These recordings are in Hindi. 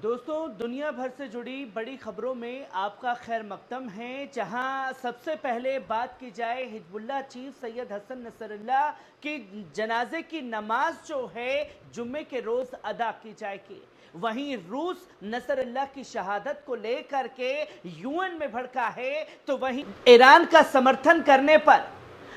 दोस्तों, दुनिया भर से जुड़ी बड़ी खबरों में आपका खैर मकदम है। जहां सबसे पहले बात की जाए Hezbollah chief Sayyed Hassan Nasrallah की जनाजे की नमाज जो है जुम्मे के रोज अदा की जाएगी। वहीं रूस नसरुल्लाह की शहादत को लेकर के यूएन में भड़का है, तो वहीं ईरान का समर्थन करने पर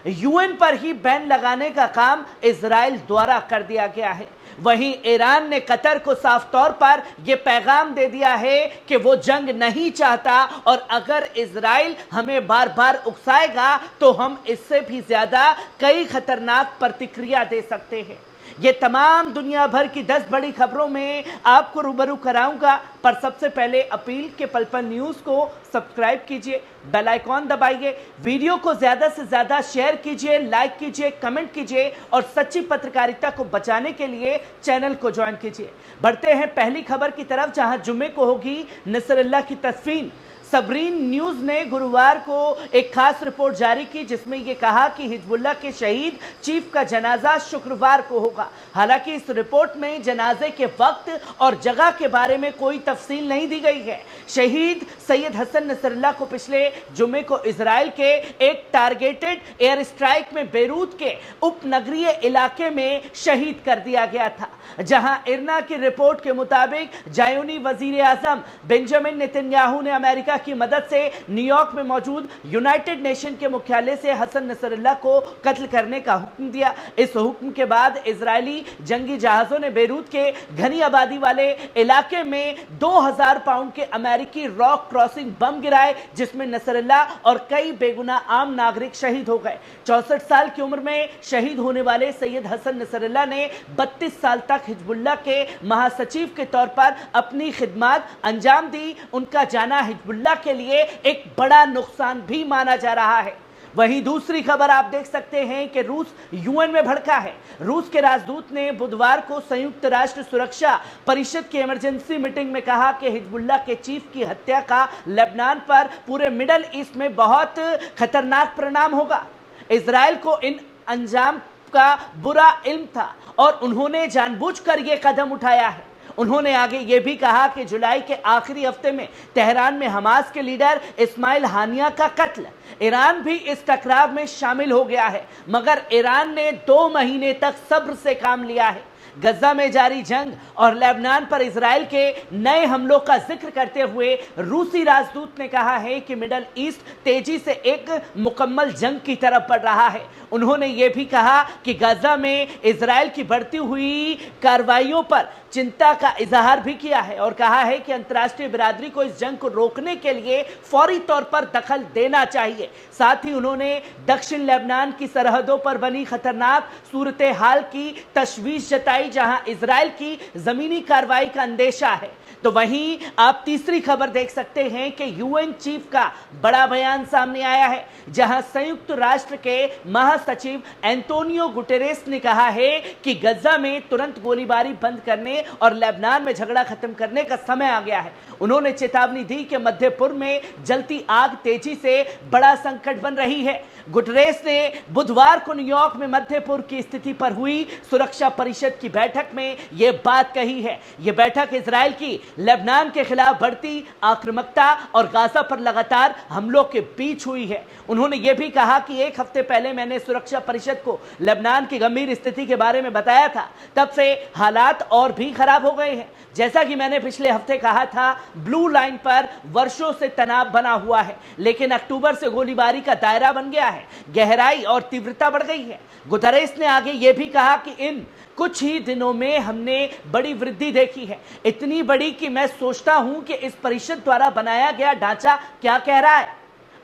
यूएन पर ही बैन लगाने का काम इजराइल द्वारा कर दिया गया है। वहीं ईरान ने कतर को साफ तौर पर यह पैगाम दे दिया है कि वो जंग नहीं चाहता और अगर इजराइल हमें बार बार उकसाएगा तो हम इससे भी ज्यादा कई खतरनाक प्रतिक्रिया दे सकते हैं। ये तमाम दुनिया भर की 10 बड़ी खबरों में आपको रूबरू कराऊंगा, पर सबसे पहले अपील के पल पल न्यूज को सब्सक्राइब कीजिए, बेल आइकॉन दबाइए, वीडियो को ज्यादा से ज्यादा शेयर कीजिए, लाइक कीजिए, कमेंट कीजिए और सच्ची पत्रकारिता को बचाने के लिए चैनल को ज्वाइन कीजिए। बढ़ते हैं पहली खबर की तरफ, जहां जुम्मे को होगी नसरुल्लाह की तदफीन। सबरीन न्यूज ने गुरुवार को एक खास रिपोर्ट जारी की, जिसमें यह कहा कि हिजबुल्लाह के शहीद चीफ का जनाजा शुक्रवार को होगा। हालांकि इस रिपोर्ट में जनाजे के वक्त और जगह के बारे में कोई तफसील नहीं दी गई है। शहीद सैयद हसन नसरुल्लाह को पिछले जुम्मे को इजराइल के एक टारगेटेड एयर स्ट्राइक में बेरूत के उपनगरीय इलाके में शहीद कर दिया गया था, जहां इरना की रिपोर्ट के मुताबिक जायूनी वजीर आजम बेंजामिन नेतन्याहू ने अमेरिका की मदद से न्यूयॉर्क में मौजूद यूनाइटेड नेशन के मुख्यालय से हसन नसरुल्लाह को कत्ल करने का हुक्म दिया। इस हुक्म के बाद इजरायली जंगी जहाजों ने बेरूत के घनी आबादी वाले इलाके में 2000 पाउंड के अमेरिकी रॉक क्रॉसिंग बम गिराए, जिसमें नसरुल्लाह और कई बेगुनाह आम नागरिक शहीद हो गए। 64 साल की उम्र में शहीद होने वाले सैयद हसन नसरुल्लाह ने 32 साल तक हिजबुल्लाह के महासचिव के तौर पर अपनी खिदमत अंजाम दी। उनका जाना हिजबुल्लाह के लिए एक बड़ा नुकसान भी माना जा रहा है। वहीं दूसरी खबर आप देख सकते हैं कि रूस यूएन में भड़का है। रूस के राजदूत ने बुधवार को संयुक्त राष्ट्र सुरक्षा परिषद की इमरजेंसी मीटिंग में कहा कि हिजबुल्लाह के चीफ की हत्या का लेबनान पर पूरे मिडल ईस्ट में बहुत खतरनाक परिणाम होगा। इजराइल को इन अंजाम का बुरा इल्म था और उन्होंने जानबूझकर यह कदम उठाया है। उन्होंने आगे यह भी कहा कि जुलाई के आखिरी हफ्ते में तेहरान में हमास के लीडर इस्माइल हानिया का कत्ल, ईरान भी इस टकराव में शामिल हो गया है, मगर ईरान ने 2 महीने तक सब्र से काम लिया है। गजा में जारी जंग और लेबनान पर इजराइल के नए हमलों का जिक्र करते हुए रूसी राजदूत ने कहा है कि मिडल ईस्ट तेजी से एक मुकम्मल जंग की तरफ बढ़ रहा है। उन्होंने ये भी कहा कि गजा में इजराइल की बढ़ती हुई कार्रवाइयों पर चिंता का इजहार भी किया है और कहा है कि अंतर्राष्ट्रीय बिरादरी को इस जंग को रोकने के लिए फौरी तौर पर दखल देना चाहिए। साथ ही उन्होंने दक्षिण लेबनान की सरहदों पर बनी खतरनाक सूरत हाल की तशवीश जताई, जहां इजराइल की जमीनी कार्रवाई का अंदेशा है। तो वहीं आप तीसरी खबर देख सकते हैं कि यूएन चीफ का बड़ा बयान सामने आया है, जहां संयुक्त राष्ट्र के महासचिव एंटोनियो गुटेरेस ने कहा है कि गजा में तुरंत गोलीबारी बंद करने और लेबनान में झगड़ा खत्म करने का समय आ गया है। उन्होंने चेतावनी दी कि मध्य पूर्व में जलती आग तेजी से बड़ा संकट बन रही है। गुटेरेस ने बुधवार को न्यूयॉर्क में मध्य पूर्व की स्थिति पर हुई सुरक्षा परिषद की बैठक में यह बात कही है। यह बैठक इजराइल की लेबनान के खिलाफ बढ़ती आक्रामकता और गाजा पर लगातार हमलों के बीच हुई है। उन्होंने यह भी कहा कि एक हफ्ते पहले मैंने सुरक्षा परिषद को लेबनान की गंभीर स्थिति के बारे में बताया था, तब से हालात और भी खराब हो गए हैं। जैसा कि मैंने पिछले हफ्ते कहा था, ब्लू लाइन पर वर्षों से तनाव बना हुआ है, लेकिन अक्टूबर से गोलीबारी का दायरा बन गया है, गहराई और तीव्रता बढ़ गई है। गुतेरेस ने आगे यह भी कहा कि इन कुछ ही दिनों में हमने बड़ी वृद्धि देखी है, इतनी बड़ी कि मैं सोचता हूं कि इस परिषद द्वारा बनाया गया ढांचा क्या कह रहा है।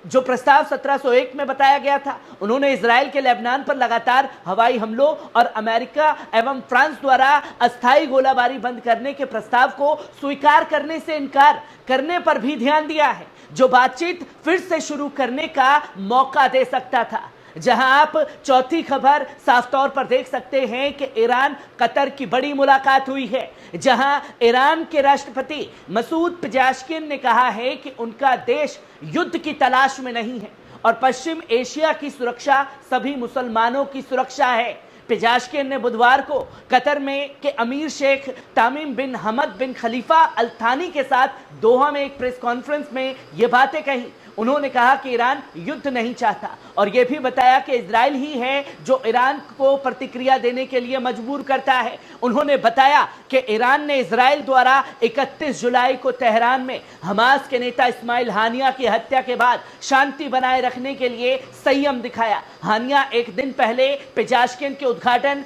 जो प्रस्ताव 1701 में बताया गया था, उन्होंने इजराइल के लेबनान पर लगातार हवाई हमलों और अमेरिका एवं फ्रांस द्वारा अस्थायी गोलाबारी बंद करने के प्रस्ताव को स्वीकार करने से इनकार करने पर भी ध्यान दिया है, जो बातचीत फिर से शुरू करने का मौका दे सकता था। जहां आप चौथी खबर साफ तौर पर देख सकते हैं कि ईरान कतर की बड़ी मुलाकात हुई है, जहां ईरान के राष्ट्रपति मसूद पेजेश्किन ने कहा है कि उनका देश युद्ध की तलाश में नहीं है और पश्चिम एशिया की सुरक्षा सभी मुसलमानों की सुरक्षा है। पेजाशकिन ने बुधवार को कतर में के अमीर शेख तामिम बिन हमद बिन खलीफा अल थानी के साथ दोहा में एक प्रेस कॉन्फ्रेंस में ये बातें कही। उन्होंने कहा कि ईरान युद्ध नहीं चाहता और यह भी बताया कि इजराइल ही है जो ईरान को प्रतिक्रिया देने के लिए मजबूर करता है। उन्होंने बताया कि ईरान ने इजराइल द्वारा 31 जुलाई को तेहरान में हमास के नेता इस्माइल हानिया की हत्या के बाद शांति बनाए रखने के लिए संयम दिखाया। हानिया एक दिन पहले पेजाशकिन के उद्घाटन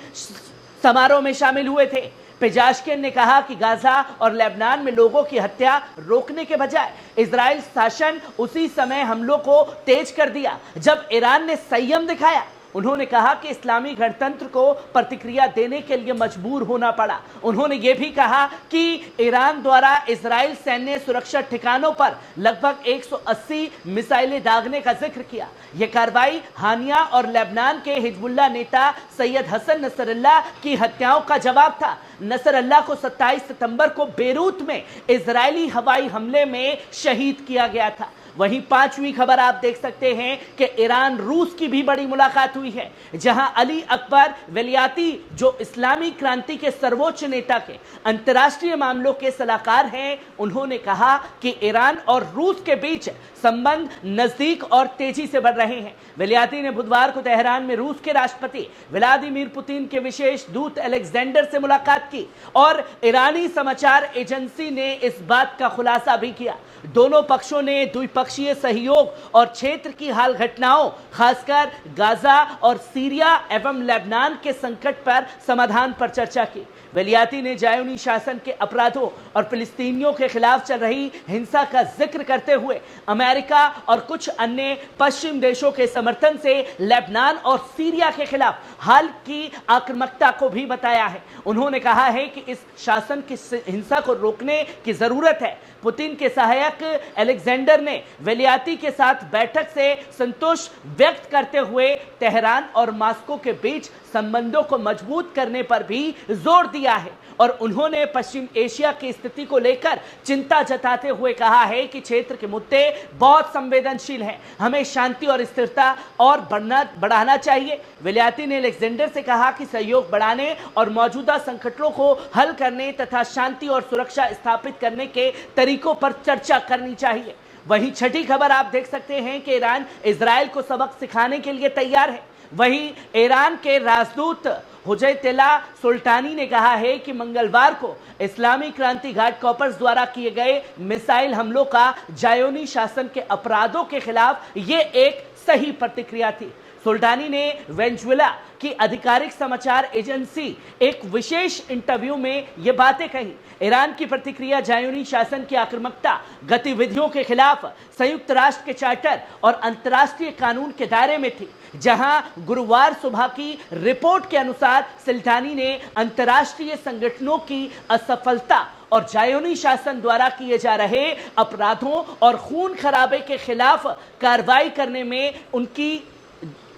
समारोह में शामिल हुए थे। पेजाशकिन ने कहा कि गाजा और लेबनान में लोगों की हत्या रोकने के बजाय इजराइल शासन उसी समय हमलों को तेज कर दिया जब ईरान ने संयम दिखाया। उन्होंने कहा कि इस्लामी गणतंत्र को प्रतिक्रिया देने के लिए मजबूर होना पड़ा। उन्होंने ये भी कहा कि ईरान द्वारा इजराइल सैन्य सुरक्षा ठिकानों पर लगभग 180 मिसाइलें दागने का जिक्र किया। यह कार्रवाई हानिया और लेबनान के हिजबुल्लाह नेता सैयद हसन नसरल्लाह की हत्याओं का जवाब था। नसरल्लाह को 27 सितंबर को बेरूत में इजरायली हवाई हमले में शहीद किया गया था। वहीं पांचवी खबर आप देख सकते हैं कि ईरान रूस की भी बड़ी मुलाकात हुई है, जहां अली अकबर वलियाती जो इस्लामी क्रांति के सर्वोच्च नेता के अंतर्राष्ट्रीय मामलों के सलाहकार हैं, उन्होंने कहा कि ईरान और रूस के बीच संबंध नजदीक और तेजी से बढ़ रहे हैं। वलियाती ने बुधवार को तेहरान में रूस के राष्ट्रपति व्लादिमीर पुतिन के विशेष दूत अलेक्जेंडर से मुलाकात की और ईरानी समाचार एजेंसी ने इस बात का खुलासा भी किया। दोनों पक्षों ने द्विपक्षीय सहयोग और क्षेत्र की हाल घटनाओं, खासकर गाजा और सीरिया एवं लेबनान के संकट पर समाधान पर चर्चा की। वलियाती ने जायोनी शासन के अपराधों और फिलिस्तीनियों के खिलाफ चल रही हिंसा का जिक्र करते हुए अमेरिका और कुछ अन्य पश्चिम देशों के समर्थन से लेबनान और सीरिया के खिलाफ हाल की आक्रामकता को भी बताया है। उन्होंने कहा है कि इस शासन की हिंसा को रोकने की जरूरत है। पुतिन के सहायक अलेक्जेंडर ने वलियाती के साथ बैठक से संतोष व्यक्त करते हुए तेहरान और मॉस्को के बीच संबंधों को मजबूत करने पर भी जोर दिया है और उन्होंने पश्चिम एशिया की स्थिति को लेकर चिंता जताते हुए कहा है कि क्षेत्र के मुद्दे बहुत संवेदनशील हैं, हमें शांति और स्थिरता और बढ़ाना चाहिए। वलियाती ने अलेक्जेंडर से कहा कि सहयोग बढ़ाने और मौजूदा संकटों को हल करने तथा शांति और सुरक्षा स्थापित करने के तरीकों पर चर्चा करनी चाहिए। वहीं छठी खबर आप देख सकते हैं कि ईरान इजराइल को सबक सिखाने के लिए तैयार है। वहीं ईरान के राजदूत हुजैतुल्लाह सुल्तानी ने कहा है कि मंगलवार को इस्लामी क्रांति गार्ड कॉर्प्स द्वारा किए गए मिसाइल हमलों का जायोनी शासन के अपराधों के खिलाफ ये एक सही प्रतिक्रिया थी। सुल्तानी ने वेनेजुएला की आधिकारिक समाचार एजेंसी एक विशेष इंटरव्यू में ये बातें कही। ईरान की प्रतिक्रिया जायोनी शासन की आक्रामकता गतिविधियों के खिलाफ संयुक्त राष्ट्र के चार्टर और अंतर्राष्ट्रीय कानून के दायरे में थी, जहां गुरुवार सुबह की रिपोर्ट के अनुसार सुल्तानी ने अंतर्राष्ट्रीय संगठनों की असफलता और जायोनी शासन द्वारा किए जा रहे अपराधों और खून खराबे के खिलाफ कार्रवाई करने में उनकी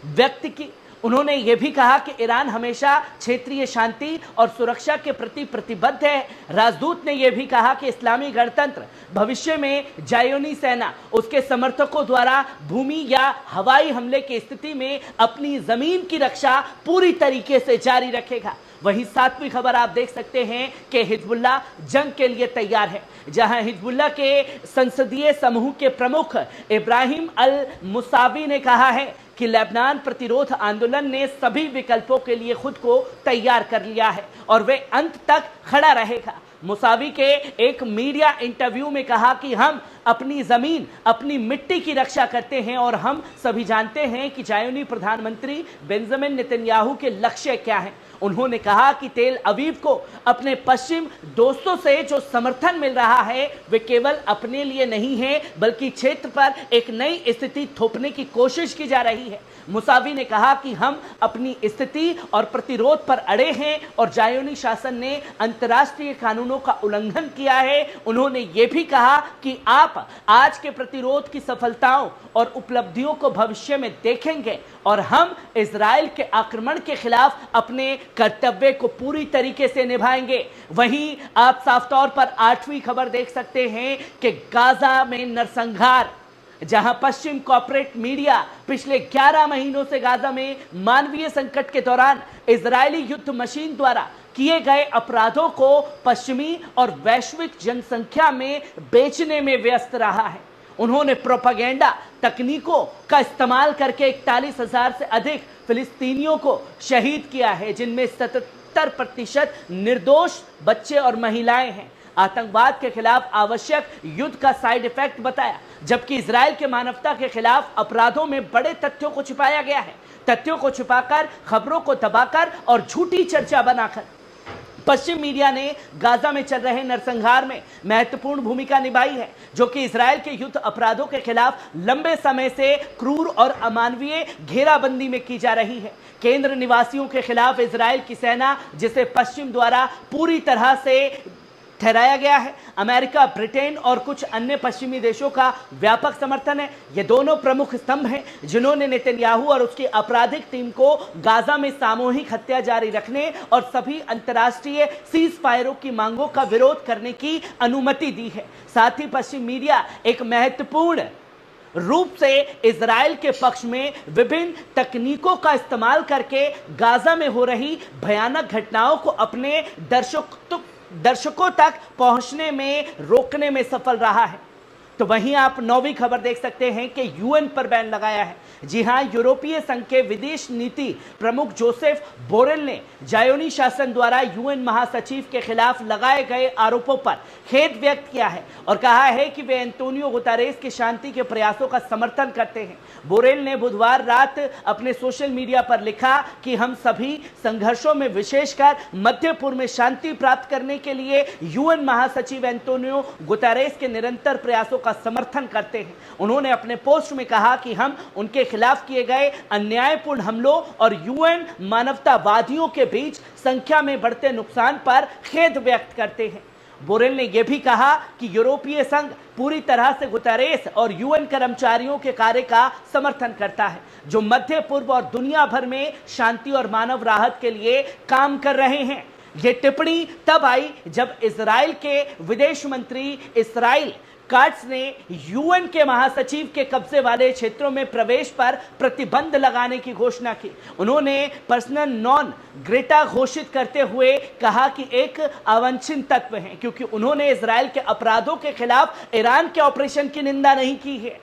व्यक्ति की। उन्होंने यह भी कहा कि ईरान हमेशा क्षेत्रीय शांति और सुरक्षा के प्रति प्रतिबद्ध है। राजदूत ने यह भी कहा कि इस्लामी गणतंत्र भविष्य में जायोनी सेना उसके समर्थकों द्वारा भूमि या हवाई हमले की स्थिति में अपनी जमीन की रक्षा पूरी तरीके से जारी रखेगा। वहीं सातवीं खबर आप देख सकते हैं कि हिजबुल्लाह जंग के लिए तैयार है, जहां हिजबुल्लाह के संसदीय समूह के प्रमुख इब्राहिम अल मुसावी ने कहा है कि लेबनान प्रतिरोध आंदोलन ने सभी विकल्पों के लिए खुद को तैयार कर लिया है और वे अंत तक खड़ा रहेगा। मुसावी के एक मीडिया इंटरव्यू में कहा कि हम अपनी जमीन, अपनी मिट्टी की रक्षा करते हैं और हम सभी जानते हैं कि जायोनी प्रधानमंत्री बेंजामिन नेतन्याहू के लक्ष्य क्या हैं। उन्होंने कहा कि तेल अवीव को अपने पश्चिम दोस्तों से जो समर्थन मिल रहा है वे केवल अपने लिए नहीं है, बल्कि क्षेत्र पर एक नई स्थिति थोपने की कोशिश की जा रही है। मुसावी ने कहा कि हम अपनी स्थिति और प्रतिरोध पर अड़े हैं और जायोनी शासन ने अंतर्राष्ट्रीय कानूनों का उल्लंघन किया है। उन्होंने ये भी कहा कि आप आज के प्रतिरोध की सफलताओं और उपलब्धियों को भविष्य में देखेंगे और हम इजराइल के आक्रमण के खिलाफ अपने कर्तव्य को पूरी तरीके से निभाएंगे। वहीं आप साफ तौर पर आठवीं खबर देख सकते हैं कि गाजा में नरसंहार जहां पश्चिम कॉर्पोरेट मीडिया पिछले 11 महीनों से गाजा में मानवीय संकट के दौरान इजरायली युद्ध मशीन द्वारा किए गए अपराधों को पश्चिमी और वैश्विक जनसंख्या में बेचने में व्यस्त रहा है। उन्होंने प्रोपेगेंडा तकनीकों का इस्तेमाल करके 41,000 से अधिक फिलिस्तीनियों को शहीद किया है, जिनमें 77% निर्दोष बच्चे और महिलाएं हैं। आतंकवाद के खिलाफ आवश्यक युद्ध का साइड इफेक्ट बताया, जबकि इजराइल के मानवता के खिलाफ अपराधों में बड़े तथ्यों को छिपाया गया है। तथ्यों को छिपाकर, खबरों को दबाकर और झूठी चर्चा बनाकर पश्चिम मीडिया ने गाजा में चल रहे नरसंहार में महत्वपूर्ण भूमिका निभाई है, जो कि इजराइल के युद्ध अपराधों के खिलाफ लंबे समय से क्रूर और अमानवीय घेराबंदी में की जा रही है। केंद्र निवासियों के खिलाफ इजराइल की सेना, जिसे पश्चिम द्वारा पूरी तरह से ठहराया गया है, अमेरिका, ब्रिटेन और कुछ अन्य पश्चिमी देशों का व्यापक समर्थन है। ये दोनों प्रमुख स्तंभ हैं जिन्होंने नेतन्याहू और उसकी आपराधिक टीम को गाजा में सामूहिक हत्या जारी रखने और सभी अंतर्राष्ट्रीय सीज फायरों की मांगों का विरोध करने की अनुमति दी है। साथ ही पश्चिम मीडिया एक महत्वपूर्ण रूप से इजराइल के पक्ष में विभिन्न तकनीकों का इस्तेमाल करके गाजा में हो रही भयानक घटनाओं को अपने दर्शकों तक पहुंचने में रोकने में सफल रहा है। तो वहीं आप 9वीं खबर देख सकते हैं कि यूएन पर बैन लगाया है। जी हां, यूरोपीय संघ के विदेश नीति प्रमुख जोसेफ बोरेल ने जायोनी शासन द्वारा यूएन महासचिव के खिलाफ लगाए गए आरोपों पर खेद व्यक्त किया है और कहा है कि वे एंटोनियो गुतेरेस के शांति के प्रयासों का समर्थन करते हैं। बोरेल ने बुधवार रात अपने सोशल मीडिया पर लिखा कि हम सभी संघर्षों में, विशेषकर मध्य पूर्व में शांति प्राप्त करने के लिए यूएन महासचिव एंटोनियो गुतेरेस के निरंतर प्रयासों का समर्थन करते हैं। उन्होंने अपने पोस्ट में कहा कि हम उनके खिलाफ किए गए अन्यायपूर्ण हमलों और यूएन मानवतावादियों के बीच संख्या में बढ़ते नुकसान पर खेद व्यक्त करते हैं। बोरेल ने यह भी कहा कि यूरोपीय संघ पूरी तरह से गुतेरेस और यूएन कर्मचारियों के कार्य का समर्थन करता है, जो मध्य पूर्व और दुनिया भर में शांति और मानव राहत के लिए काम कर रहे हैं। यह टिप्पणी तब आई जब इजराइल के विदेश मंत्री इसराइल काट्स ने यूएन के महासचिव के कब्जे वाले क्षेत्रों में प्रवेश पर प्रतिबंध लगाने की घोषणा की। उन्होंने पर्सनल नॉन ग्रेटा घोषित करते हुए कहा कि एक अवांछित तत्व है, क्योंकि उन्होंने इजराइल के अपराधों के खिलाफ ईरान के ऑपरेशन की निंदा नहीं की है।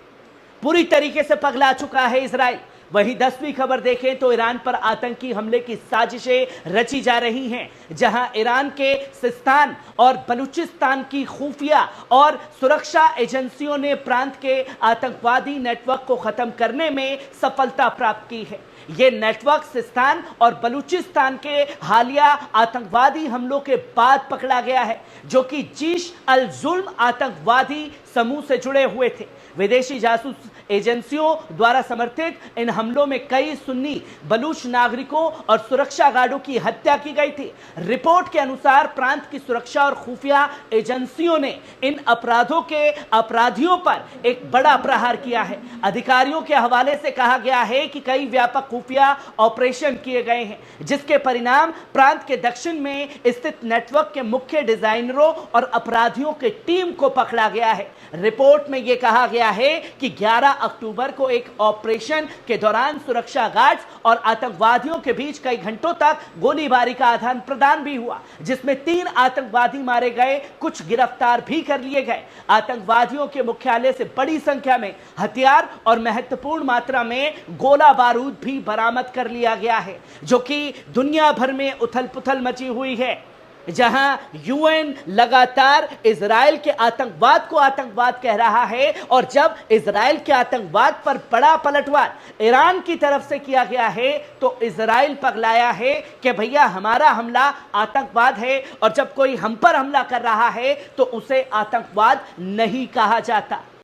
पूरी तरीके से पगला चुका है इजराइल। वहीं 10वीं खबर देखें तो ईरान पर आतंकी हमले की साजिशें रची जा रही हैं, जहां ईरान के सिस्तान और बलूचिस्तान की खुफिया और सुरक्षा एजेंसियों ने प्रांत के आतंकवादी नेटवर्क को खत्म करने में सफलता प्राप्त की है। ये नेटवर्क सिस्तान और बलूचिस्तान के हालिया आतंकवादी हमलों के बाद पकड़ा गया है, जो कि जीश अल जुल्म आतंकवादी समूह से जुड़े हुए थे। विदेशी जासूस एजेंसियों द्वारा समर्थित इन हमलों में कई सुन्नी बलूच नागरिकों और सुरक्षा गार्डों की हत्या की गई थी। रिपोर्ट के अनुसार प्रांत की सुरक्षा और खुफिया एजेंसियों ने इन अपराधों के अपराधियों पर एक बड़ा प्रहार किया है। अधिकारियों के हवाले से कहा गया है कि कई व्यापक खुफिया ऑपरेशन किए गए हैं, जिसके परिणाम प्रांत के दक्षिण में स्थित नेटवर्क के मुख्य डिजाइनरों और अपराधियों की टीम को पकड़ा गया है। रिपोर्ट में यह कहा गया है कि 11 अक्टूबर को एक ऑपरेशन के दौरान सुरक्षा गार्ड्स और आतंकवादियों के बीच कई घंटों तक गोलीबारी का आदान प्रदान भी हुआ, जिसमें 3 आतंकवादी मारे गए, कुछ गिरफ्तार भी कर लिए गए। आतंकवादियों के मुख्यालय से बड़ी संख्या में हथियार और महत्वपूर्ण मात्रा में गोला बारूद भी बरामद कर लिया गया है, जो कि दुनिया भर में उथल पुथल मची हुई है। जहां यूएन लगातार इजराइल के आतंकवाद को आतंकवाद कह रहा है, और जब इजराइल के आतंकवाद पर बड़ा पलटवार ईरान की तरफ से किया गया है, तो इजराइल पगलाया है कि भैया हमारा हमला आतंकवाद है, और जब कोई हम पर हमला कर रहा है तो उसे आतंकवाद नहीं कहा जाता।